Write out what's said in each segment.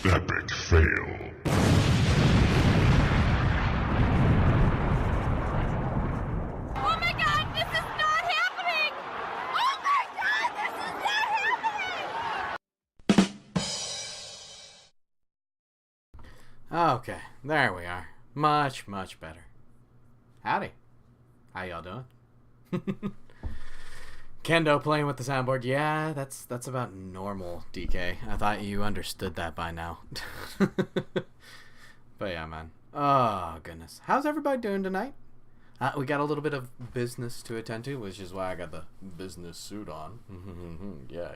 Epic fail. Oh my god, this is not happening! Oh my god, this is not happening! Okay, there we are. Much, much better. Howdy. How y'all doing? Kendo playing with the soundboard. Yeah, that's about normal, DK. I thought you understood that by now. But yeah, man. Oh, goodness. How's everybody doing tonight? We got a little bit of business to attend to, which is why I got the business suit on. Yeah.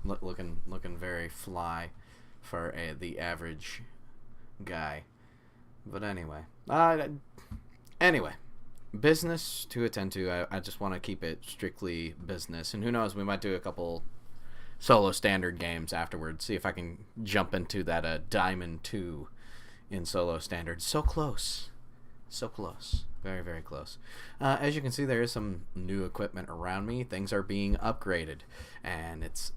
Looking very fly for the average guy. But anyway. Business to attend to. I just want to keep it strictly business. And who knows, we might do a couple solo standard games afterwards. See if I can jump into that Diamond 2 in solo standard. So close. So close. Very, very close. As you can see, there is some new equipment around me. Things are being upgraded. And it's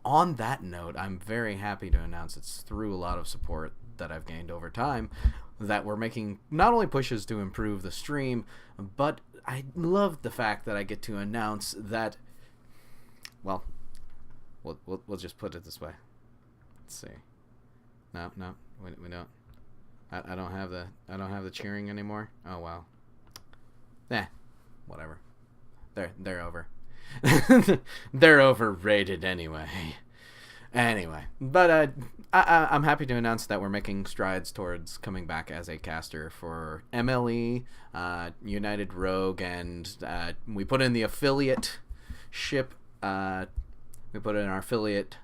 on that note, I'm very happy to announce it's through a lot of support that I've gained over time that we're making not only pushes to improve the stream, but I love the fact that I get to announce that, well, we'll just put it this way. Let's see. No, we don't. I don't have the cheering anymore. Oh wow. Whatever. They're over. They're overrated anyway. Anyway, but I'm happy to announce that we're making strides towards coming back as a caster for MLE, United Rogue, and we put in the affiliate ship. We put in our affiliate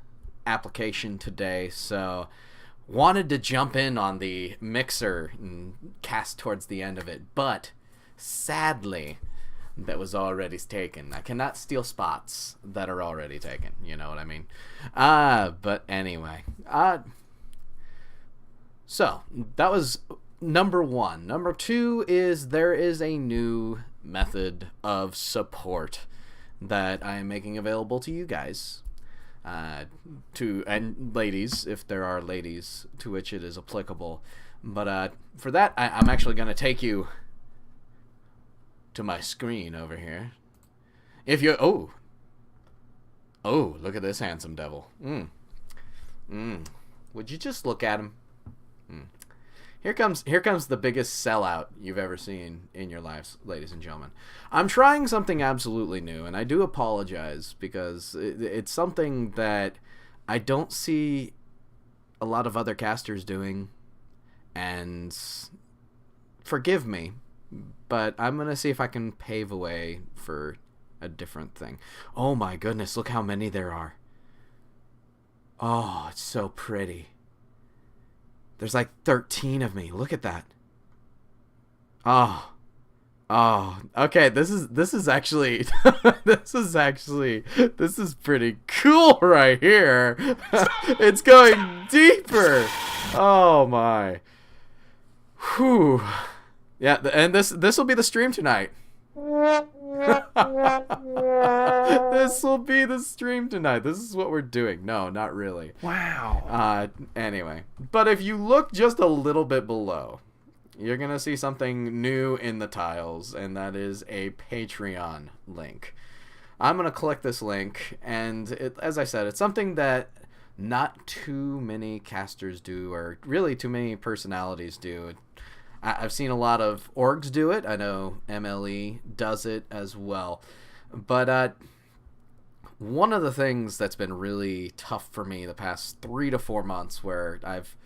application today, so wanted to jump in on the mixer and cast towards the end of it, but sadly that was already taken. I cannot steal spots that are already taken. You know what I mean? But anyway. So, that was number one. Number two is there is a new method of support that I am making available to you guys. And ladies, if there are ladies to which it is applicable. But for that, I'm actually going to take you to my screen over here. If you oh, look at this handsome devil. Would you just look at him? Here comes the biggest sellout you've ever seen in your lives, ladies and gentlemen. I'm trying something absolutely new, and I do apologize because it's something that I don't see a lot of other casters doing, and forgive me, but I'm going to see if I can pave a way for a different thing. Oh my goodness, look how many there are. Oh, it's so pretty. There's like 13 of me. Look at that. Oh, okay, this is actually, this is pretty cool right here. It's going deeper. Oh my. Whew. Yeah, and this will be the stream tonight. This will be the stream tonight. This is what we're doing. No, not really. Wow. Anyway, but if you look just a little bit below, you're going to see something new in the tiles, and that is a Patreon link. I'm going to click this link, and as I said, it's something that not too many casters do, or really too many personalities do. I've seen a lot of orgs do it. I know MLE does it as well. But one of the things that's been really tough for me the past 3 to 4 months, where I've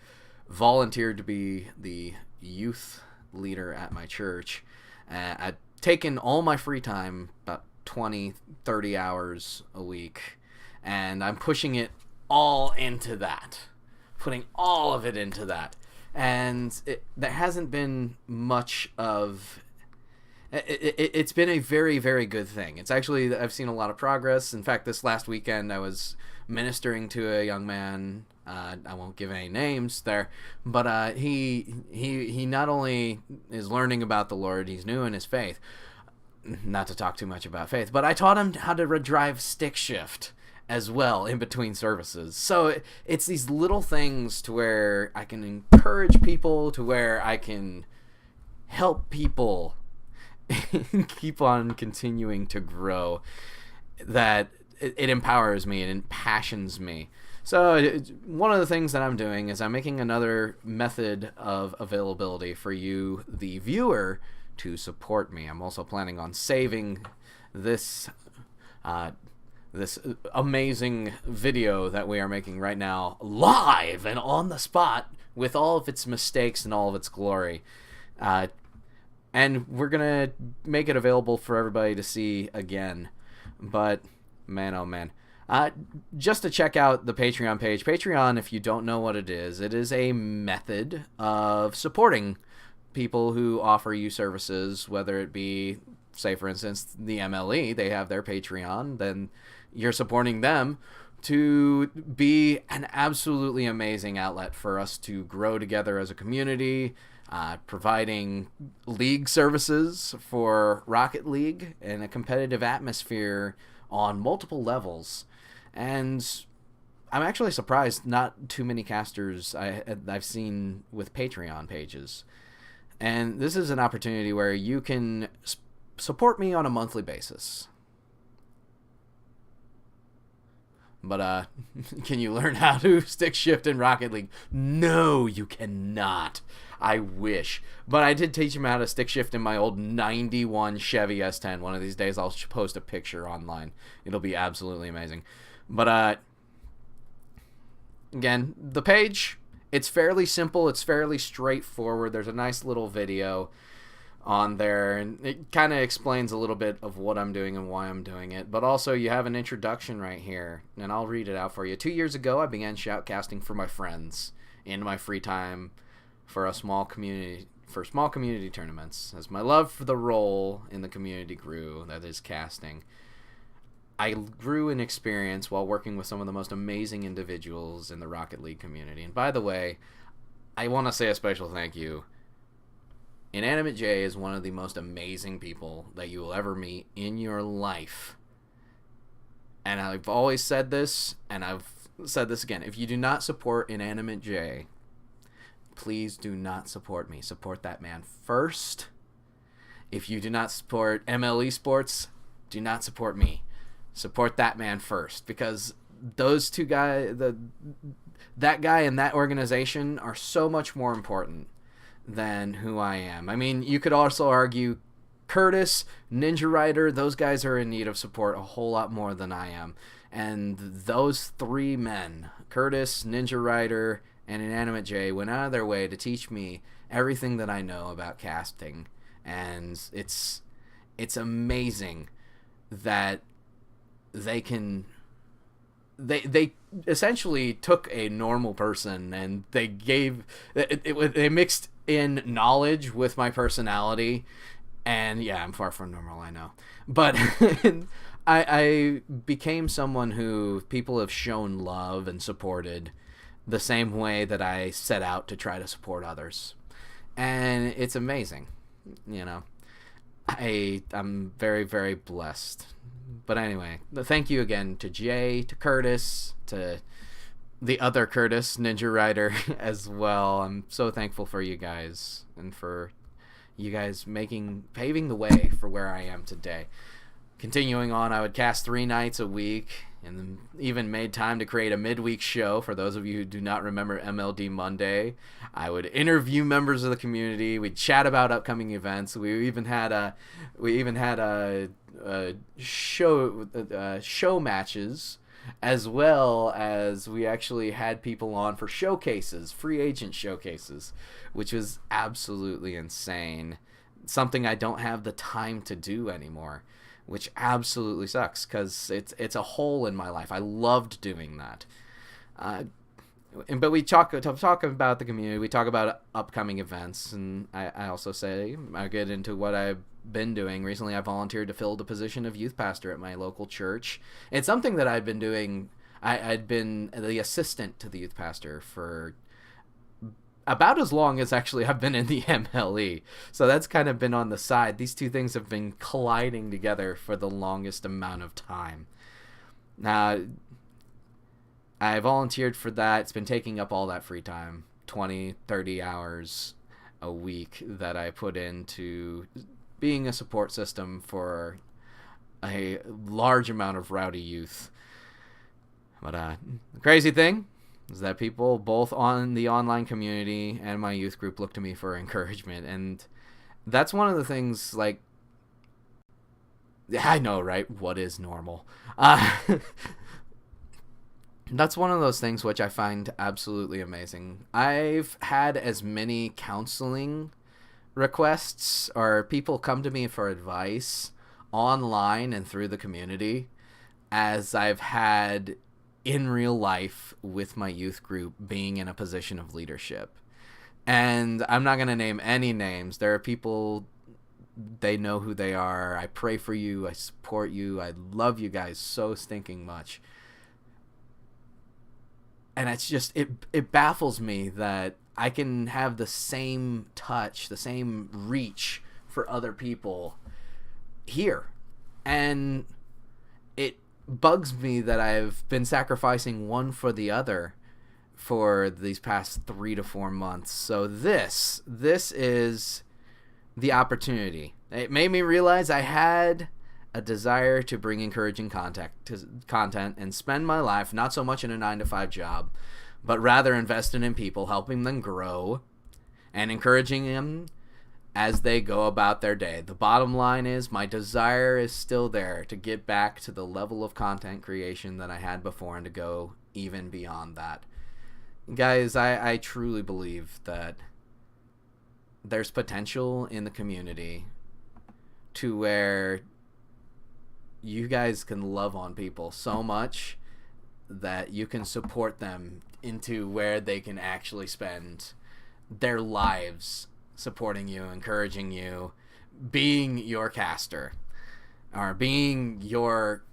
volunteered to be the youth leader at my church, I've taken all my free time, about 20, 30 hours a week, and I'm pushing it all into that. Putting all of it into that. And there hasn't been much of... It's been a very, very good thing. It's actually, I've seen a lot of progress. In fact, this last weekend I was ministering to a young man. I won't give any names there, but he not only is learning about the Lord, he's new in his faith. Not to talk too much about faith, but I taught him how to drive stick shift. as well in between services. So it's these little things to where I can encourage people, to where I can help people keep on continuing to grow, that it empowers me and impassions me. So one of the things that I'm doing is I'm making another method of availability for you, the viewer, to support me. I'm also planning on saving this this amazing video that we are making right now live and on the spot with all of its mistakes and all of its glory. And we're going to make it available for everybody to see again. But, man, oh man. Just to check out the Patreon page. Patreon, if you don't know what it is a method of supporting people who offer you services, whether it be, say, for instance, the MLE, they have their Patreon, then you're supporting them to be an absolutely amazing outlet for us to grow together as a community, providing league services for Rocket League in a competitive atmosphere on multiple levels. And I'm actually surprised not too many casters I've seen with Patreon pages. And this is an opportunity where you can support me on a monthly basis. But, can you learn how to stick shift in Rocket League? No, you cannot. I wish. But I did teach him how to stick shift in my old 91 Chevy S10. One of these days I'll post a picture online. It'll be absolutely amazing. But, again, the page, it's fairly simple. It's fairly straightforward. There's a nice little video on there, and it kind of explains a little bit of what I'm doing and why I'm doing it. But also, you have an introduction right here, and I'll read it out for you. 2 years ago, I began shoutcasting for my friends in my free time for small community tournaments. As my love for the role in the community grew, that is casting, I grew in experience while working with some of the most amazing individuals in the Rocket League community. And by the way, I want to say a special thank you. Inanimate J is one of the most amazing people that you will ever meet in your life. And I've always said this, and I've said this again. If you do not support Inanimate J, please do not support me. Support that man first. If you do not support MLE Sports, do not support me. Support that man first, because those two guys, that guy and that organization are so much more important than who I am. I mean, you could also argue Curtis, Ninja Rider, those guys are in need of support a whole lot more than I am. And those three men, Curtis, Ninja Rider, and Inanimate J, went out of their way to teach me everything that I know about casting. And it's amazing that they essentially took a normal person and they mixed in knowledge with my personality. And yeah, I'm far from normal, I know, but I became someone who people have shown love and supported the same way that I set out to try to support others. And it's amazing, you know. I'm very, very blessed. But anyway, thank you again to Jay, to Curtis, to the other Curtis, Ninja Rider, as well. I'm so thankful for you guys and for you guys paving the way for where I am today. Continuing on, I would cast 3 nights a week, and then even made time to create a midweek show. For those of you who do not remember MLD Monday, I would interview members of the community. We'd chat about upcoming events. We even had a show matches, as well as we actually had people on for showcases, free agent showcases, which was absolutely insane. Something I don't have the time to do anymore, which absolutely sucks because it's a hole in my life. I loved doing that. But we talk about the community. We talk about upcoming events, and I also say I get into what I've been doing. Recently, I volunteered to fill the position of youth pastor at my local church. It's something that I'd been doing. I'd been the assistant to the youth pastor for about as long as actually I've been in the MLE. So that's kind of been on the side. These two things have been colliding together for the longest amount of time. Now, I volunteered for that. It's been taking up all that free time, 20, 30 hours a week that I put into being a support system for a large amount of rowdy youth. But the crazy thing is that people both on the online community and my youth group look to me for encouragement. And that's one of the things, like, I know, right? What is normal? That's one of those things which I find absolutely amazing. I've had as many counseling requests or people come to me for advice online and through the community as I've had in real life with my youth group being in a position of leadership. And I'm not going to name any names. There are people, they know who they are. I pray for you. I support you. I love you guys so stinking much. And it's just, it baffles me that I can have the same touch, the same reach for other people here. And it bugs me that I've been sacrificing one for the other for these past 3 to 4 months. So this is the opportunity. It made me realize I had a desire to bring encouraging content and spend my life not so much in a 9-to-5 job, but rather investing in people, helping them grow and encouraging them as they go about their day. The bottom line is my desire is still there to get back to the level of content creation that I had before and to go even beyond that. Guys, I truly believe that there's potential in the community to where you guys can love on people so much that you can support them into where they can actually spend their lives supporting you, encouraging you, being your caster, or being your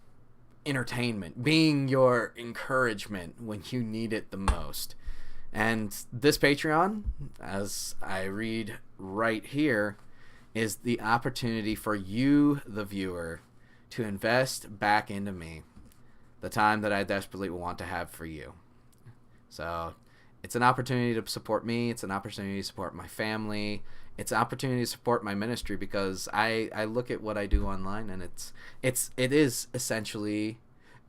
entertainment, being your encouragement when you need it the most. And this Patreon, as I read right here, is the opportunity for you, the viewer, to invest back into me the time that I desperately want to have for you. So it's an opportunity to support me. It's an opportunity to support my family. It's an opportunity to support my ministry, because I look at what I do online and it is essentially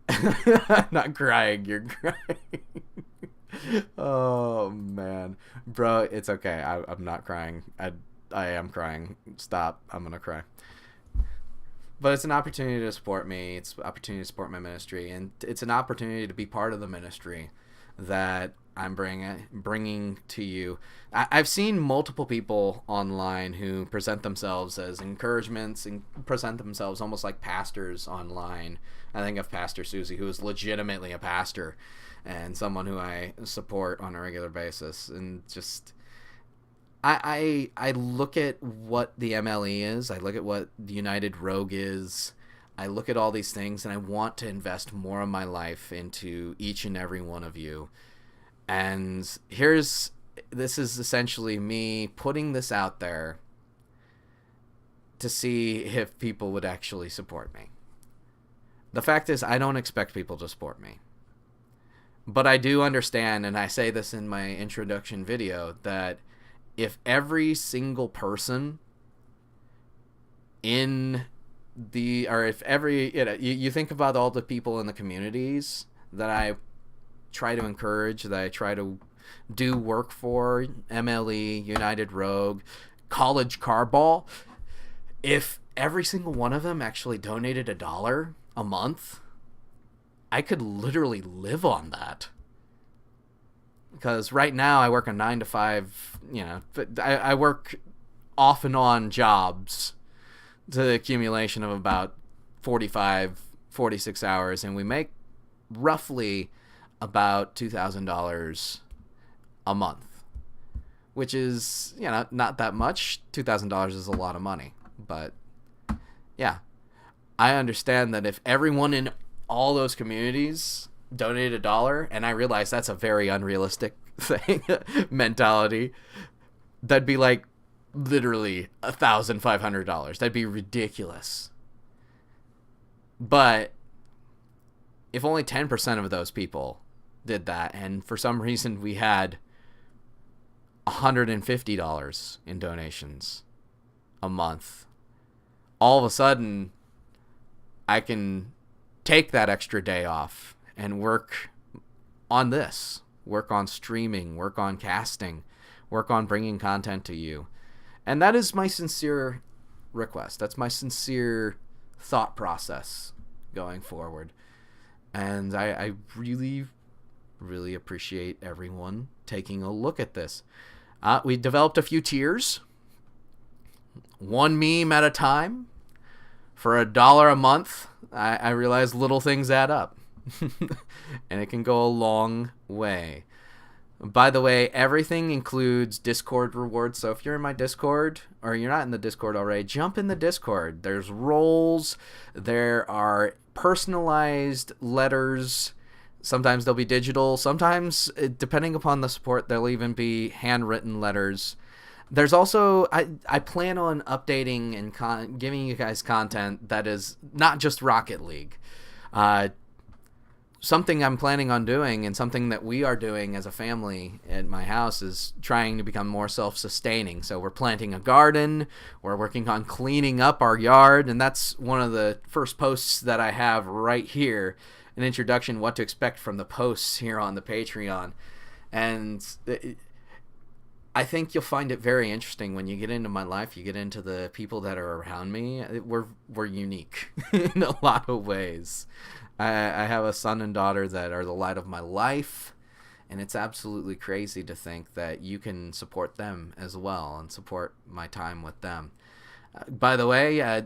I'm not crying, you're crying. Oh man, bro, it's okay. I'm not crying. I am crying. Stop. I'm gonna cry. But it's an opportunity to support me. It's an opportunity to support my ministry, and it's an opportunity to be part of the ministry that I'm bringing to you. I've seen multiple people online who present themselves as encouragements and present themselves almost like pastors online. I think of Pastor Susie, who is legitimately a pastor and someone who I support on a regular basis. And just I look at what the MLE is. I look at what the United Rogue is. I look at all these things, and I want to invest more of my life into each and every one of you. And this is essentially me putting this out there to see if people would actually support me. The fact is, I don't expect people to support me. But I do understand, and I say this in my introduction video, that if every single person you think about all the people in the communities that I try to encourage, that I try to do work for, MLE, United Rogue, College Carball, if every single one of them actually donated $1 a month, I could literally live on that. Because right now I work a 9-to-5, but I work off and on jobs to the accumulation of about 45, 46 hours, and we make roughly about $2,000 a month, which is, not that much. $2,000 is a lot of money, but yeah, I understand that if everyone in all those communities donated $1, and I realize that's a very unrealistic thing, mentality, that'd be like literally $1,500. That'd be ridiculous. But if only 10% of those people did that, and for some reason we had $150 in donations a month. All of a sudden, I can take that extra day off and work on this, work on streaming, work on casting, work on bringing content to you. And that is my sincere request. That's my sincere thought process going forward. And I really, really appreciate everyone taking a look at this. We developed a few tiers. One meme at a time. For $1 a month, I realize little things add up. And it can go a long way. By the way, everything includes Discord rewards. So if you're in my Discord, or you're not in the Discord already, jump in the Discord. There's roles. There are personalized letters. Sometimes they'll be digital. Sometimes, depending upon the support, there'll even be handwritten letters. There's also, I plan on updating and giving you guys content that is not just Rocket League. Something I'm planning on doing, and something that we are doing as a family at my house, is trying to become more self-sustaining. So we're planting a garden, we're working on cleaning up our yard, and that's one of the first posts that I have right here, an introduction, what to expect from the posts here on the Patreon. And I think you'll find it very interesting when you get into my life, you get into the people that are around me. We're unique in a lot of ways. I have a son and daughter that are the light of my life, and it's absolutely crazy to think that you can support them as well and support my time with them. By the way, at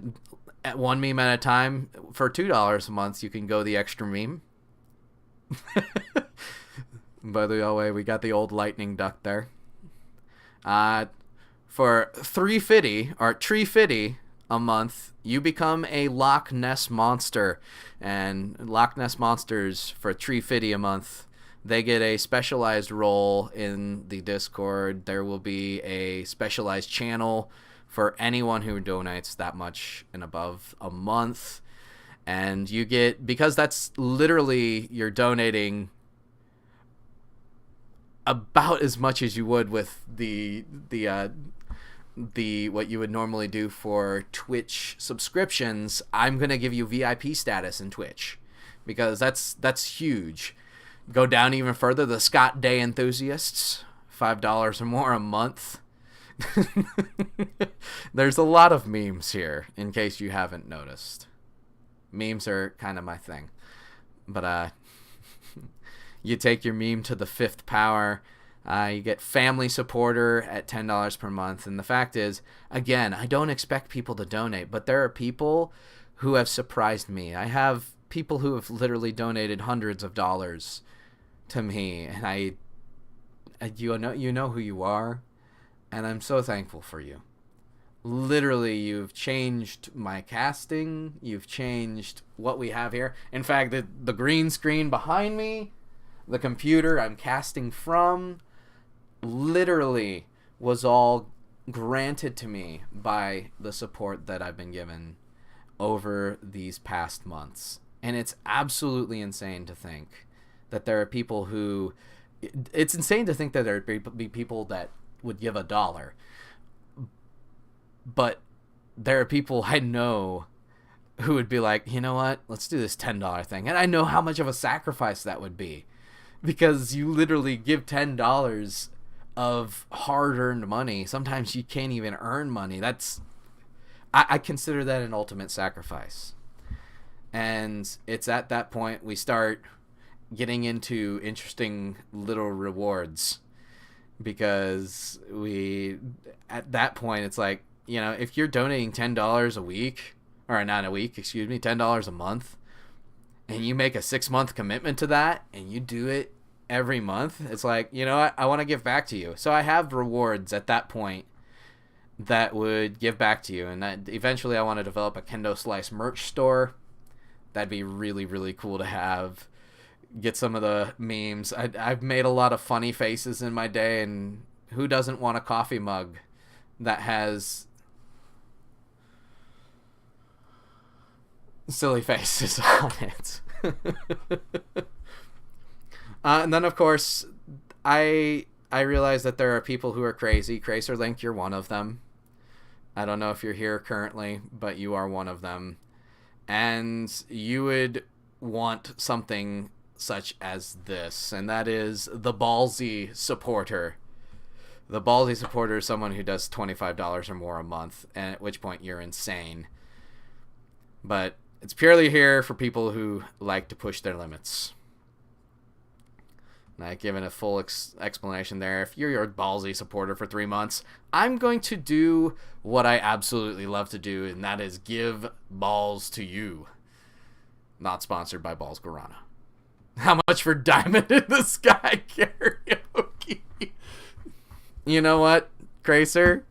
one meme at a time, for $2 a month, you can go the extra meme. By the way, we got the old lightning duck there. For $3.50 or $3.50 a month, you become a Loch Ness monster, and Loch Ness monsters for $3.50 a month, they get a specialized role in the Discord. There will be a specialized channel for anyone who donates that much and above a month, and you get, because that's literally, you're donating about as much as you would with the what you would normally do for Twitch subscriptions. I'm gonna give you VIP status in Twitch, because that's huge. Go down even further, the Scott Day enthusiasts, $5 or more a month. There's a lot of memes here, in case you haven't noticed. Memes are kind of my thing, but you take your meme to the fifth power. You get family supporter at $10 per month. And the fact is, again, I don't expect people to donate, but there are people who have surprised me. I have people who have literally donated hundreds of dollars to me, and you know who you are, and I'm so thankful for you. Literally, you've changed my casting. You've changed what we have here. In fact, the green screen behind me, the computer I'm casting from, literally was all granted to me by the support that I've been given over these past months. And it's absolutely insane to think that there are people who... It's insane to think that there would be people that would give $1. But there are people I know who would be like, you know what? Let's do this $10 thing. And I know how much of a sacrifice that would be. Because you literally give $10 of hard-earned money. Sometimes you can't even earn money. I consider that an ultimate sacrifice. And it's at that point we start getting into interesting little rewards. Because at that point, it's like, you know, if you're donating $10 a week, or not a week, excuse me, $10 a month, and you make a 6-month commitment to that, and you do it every month, it's like, you know what, I want to give back to you. So I have rewards at that point that would give back to you, and that eventually I want to develop a Kendo Slice merch store. That'd be really, really cool to have. Get some of the memes. I've made a lot of funny faces in my day, and who doesn't want a coffee mug that has silly faces on it? And then, of course, I realize that there are people who are crazy. Cracer Link, you're one of them. I don't know if you're here currently, but you are one of them. And you would want something such as this, and that is the Ballsy Supporter. The Ballsy Supporter is someone who does $25 or more a month, and at which point you're insane. But it's purely here for people who like to push their limits. Not given a full explanation there. If you're your Ballsy Supporter for 3 months, I'm going to do what I absolutely love to do, and that is give balls to you. Not sponsored by Balls Guarana. How much for Diamond in the Sky karaoke? You know what, Cracer?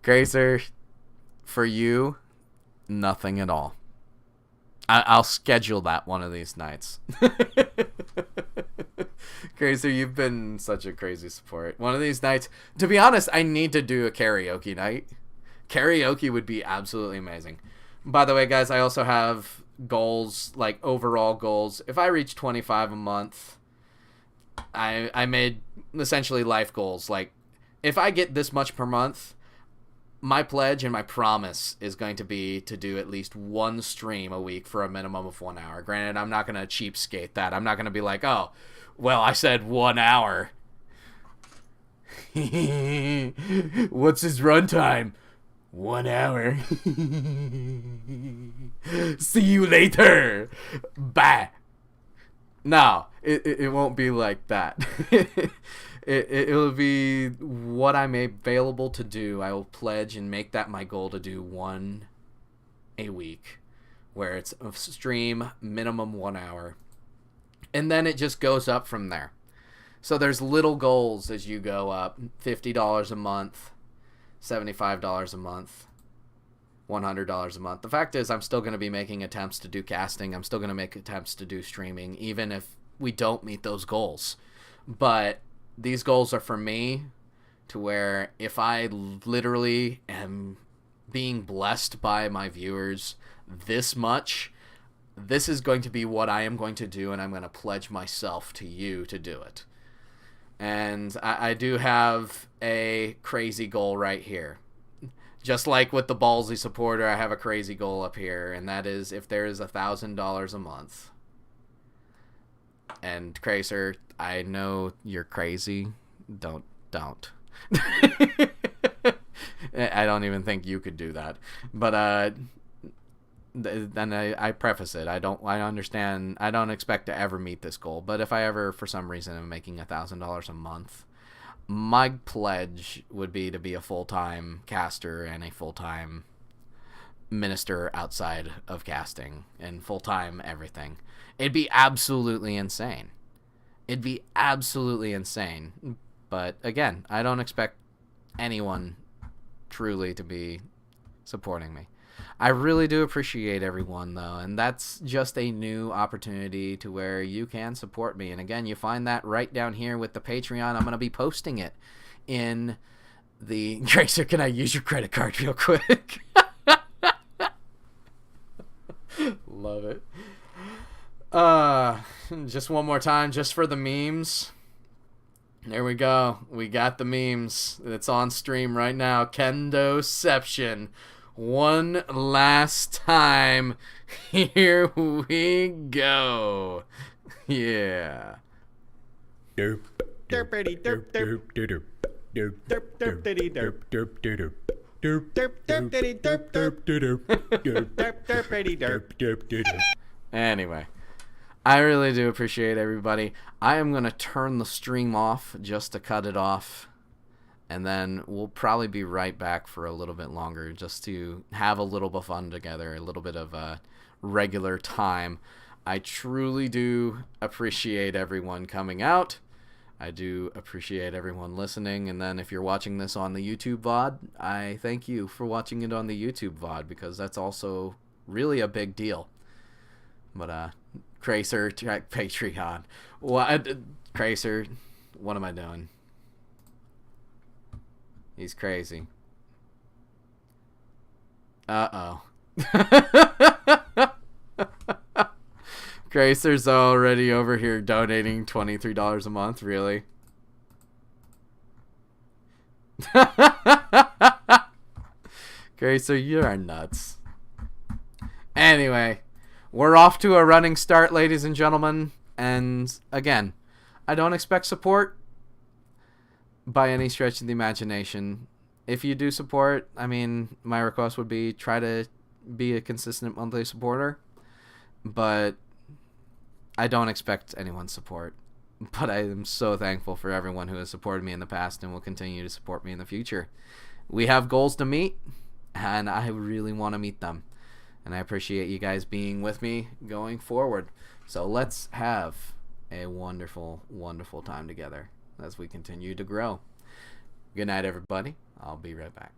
Cracer, for you, nothing at all. I'll schedule that one of these nights. Cracer, you've been such a crazy support. One of these nights, to be honest, I need to do a karaoke night. Karaoke would be absolutely amazing. By the way, guys, I also have goals, like overall goals. If I reach 25 a month, I made essentially life goals. Like, if I get this much per month, my pledge and my promise is going to be to do at least one stream a week for a minimum of 1 hour. Granted, I'm not going to cheapskate that. I'm not going to be like, oh, well, I said 1 hour. What's his runtime? 1 hour. See you later. Bye. No, it won't be like that. It will be what I'm available to do. I will pledge and make that my goal to do one a week, where it's a stream minimum 1 hour, and then it just goes up from there. So there's little goals as you go up: $50 a month, $75 a month, $100 a month. The fact is, I'm still going to be making attempts to do casting. I'm still going to make attempts to do streaming, even if we don't meet those goals. But these goals are for me, to where if I literally am being blessed by my viewers this much, this is going to be what I am going to do, and I'm going to pledge myself to you to do it. And I do have a crazy goal right here. Just like with the Ballsy Supporter, I have a crazy goal up here, and that is if there is $1,000 a month. And Cracer, I know you're crazy. Don't. I don't even think you could do that. But then I preface it. I understand. I don't expect to ever meet this goal. But if I ever, for some reason, am making $1,000 a month, my pledge would be to be a full-time caster and a full-time minister outside of casting and full-time everything. It'd be absolutely insane. It'd be absolutely insane. But again, I don't expect anyone truly to be supporting me. I really do appreciate everyone, though, and that's just a new opportunity to where you can support me. And again, you find that right down here with the Patreon. I'm going to be posting it in the... Tracer, can I use your credit card real quick? Love it. Just one more time, just for the memes. There we go. We got the memes. It's on stream right now. Kendoception. One last time. Here we go. Yeah. Derp derp derp derp derp derp derp derp derp derp derp derp derp derp derp derp derp derp derp. Anyway, I really do appreciate everybody. I am going to turn the stream off just to cut it off. And then we'll probably be right back for a little bit longer just to have a little bit of fun together, a little bit of a regular time. I truly do appreciate everyone coming out. I do appreciate everyone listening. And then if you're watching this on the YouTube VOD, I thank you for watching it on the YouTube VOD, because that's also really a big deal. But, Cracer, Patreon. What? Cracer, what am I doing? He's crazy. Uh-oh. Gracer's already over here donating $23 a month, really? Gracer, you are nuts. Anyway, we're off to a running start, ladies and gentlemen. And again, I don't expect support by any stretch of the imagination. If you do support, I mean, my request would be try to be a consistent monthly supporter. But I don't expect anyone's support. But I am so thankful for everyone who has supported me in the past and will continue to support me in the future. We have goals to meet, and I really want to meet them. And I appreciate you guys being with me going forward. So let's have a wonderful, wonderful time together as we continue to grow. Good night, everybody. I'll be right back.